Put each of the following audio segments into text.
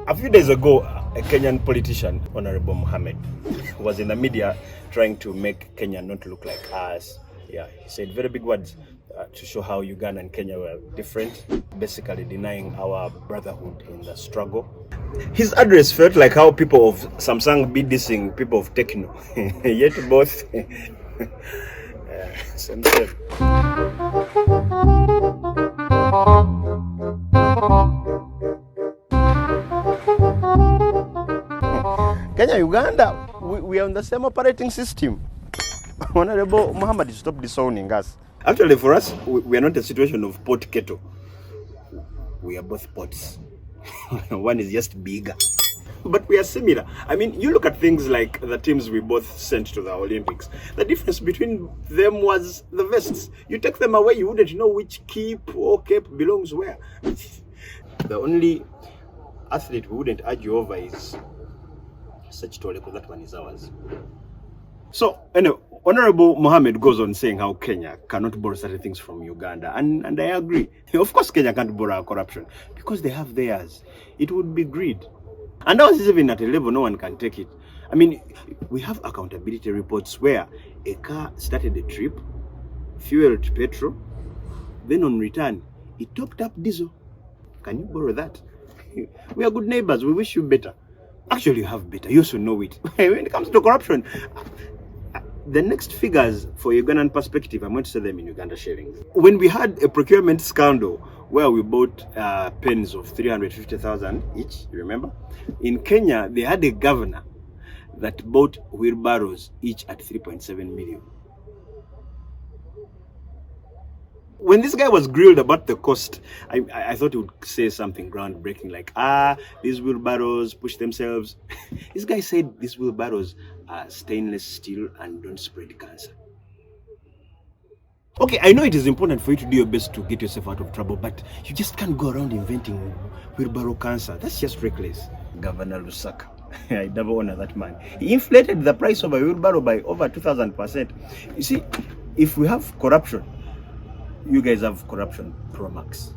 A few days ago, a Kenyan politician, Honorable Mohammed, was in the media trying to make Kenya not look like us. Yeah, he said very big words to show how Uganda and Kenya were different, basically denying our brotherhood in the struggle. His address felt like how people of Samsung be dissing people of Techno, yet both same. Kenya, Uganda, we are on the same operating system. Honorable Muhammad, stop disowning us. Actually, for us, we are not a situation of pot kettle. We are both pots. One is just bigger. But we are similar. I mean, you look at things like the teams we both sent to the Olympics. The difference between them was the vests. You take them away, you wouldn't know which keep or cape belongs where. The only athlete we wouldn't argue over is Sachitole, because that one is ours. So, anyway, Honorable Mohammed goes on saying how Kenya cannot borrow certain things from Uganda, and I agree. Of course, Kenya can't borrow our corruption because they have theirs. It would be greed. And ours is even at a level no one can take it. I mean, we have accountability reports where a car started a trip, fueled petrol, then on return, it topped up diesel. Can you borrow that? We are good neighbors. We wish you better. Actually, you have better. You also know it. When it comes to corruption, the next figures for Ugandan perspective, I'm going to say them in Uganda shillings. When we had a procurement scandal where we bought pens of 350,000 each, you remember? In Kenya, they had a governor that bought wheelbarrows each at 3.7 million. When this guy was grilled about the cost, I thought he would say something groundbreaking like, these wheelbarrows push themselves. This guy said these wheelbarrows are stainless steel and don't spread cancer. Okay, I know it is important for you to do your best to get yourself out of trouble, but you just can't go around inventing wheelbarrow cancer. That's just reckless. Governor Lusaka, I never honor that man. He inflated the price of a wheelbarrow by over 2,000%. You see, if we have corruption, you guys have corruption pro max.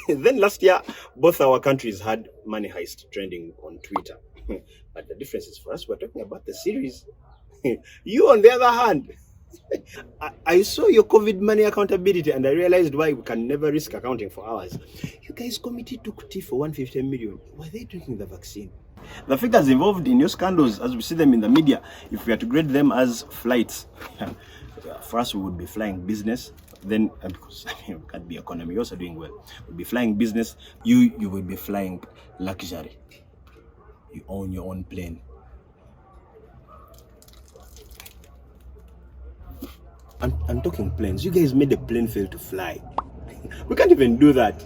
Then last year, both our countries had money heist trending on Twitter. But the difference is for us, we're talking about the series. You, on the other hand, I saw your COVID money accountability and I realized why we can never risk accounting for ours. You guys committed to Kuti for 150 million. Were they taking the vaccine? The figures involved in your scandals, as we see them in the media, if we are to grade them as flights, for us we would be flying business. Then, because we can't be economy, you're also doing well. We'll be flying business. You will be flying luxury. You own your own plane. I'm talking planes. You guys made a plane fail to fly. We can't even do that.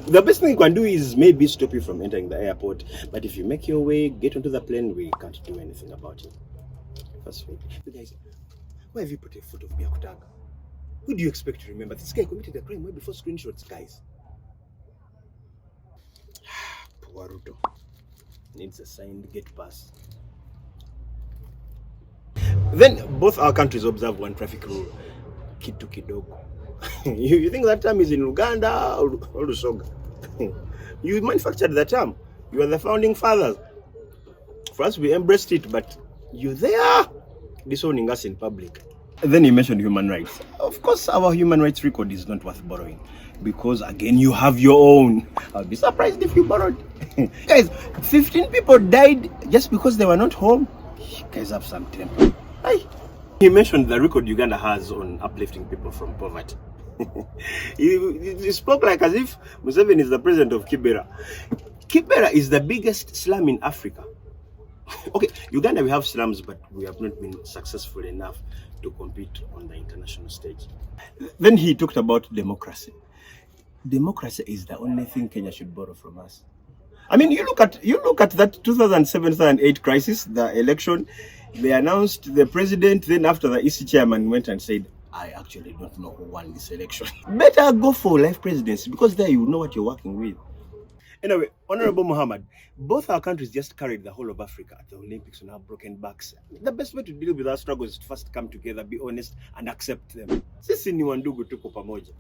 The best thing you can do is maybe stop you from entering the airport. But if you make your way, get onto the plane, we can't do anything about it. First, you guys, why have you put a photo of Biakutaga? Who do you expect to remember? This guy committed a crime way before screenshots, guys. Poor Ruto. Needs a signed gate pass. Then both our countries observe one traffic rule. Kitu kidogo. You think that term is in Uganda or Lusoga? You manufactured the term. You are the founding fathers. For us, we embraced it, but you there disowning us in public. Then you mentioned human rights. Of course, our human rights record is not worth borrowing because, again, you have your own. I'll be surprised if you borrowed. Guys, 15 people died just because they were not home. You guys have some temper. Hi. You mentioned the record Uganda has on uplifting people from poverty. You spoke like as if Museveni is the president of Kibera. Kibera is the biggest slum in Africa. Okay, Uganda, we have slums, but we have not been successful enough to compete on the international stage. Then he talked about democracy. Democracy is the only thing Kenya should borrow from us. I mean, you look at that 2007-2008 crisis, the election. They announced the president. Then after the EC chairman went and said, "I actually don't know who won this election." Better go for life presidency because there you know what you're working with. Anyway, Honorable Muhammad, both our countries just carried the whole of Africa at the Olympics on our broken backs. The best way to deal with our struggles is to first come together, be honest, and accept them. Sisi ni wandugu tuko pamoja.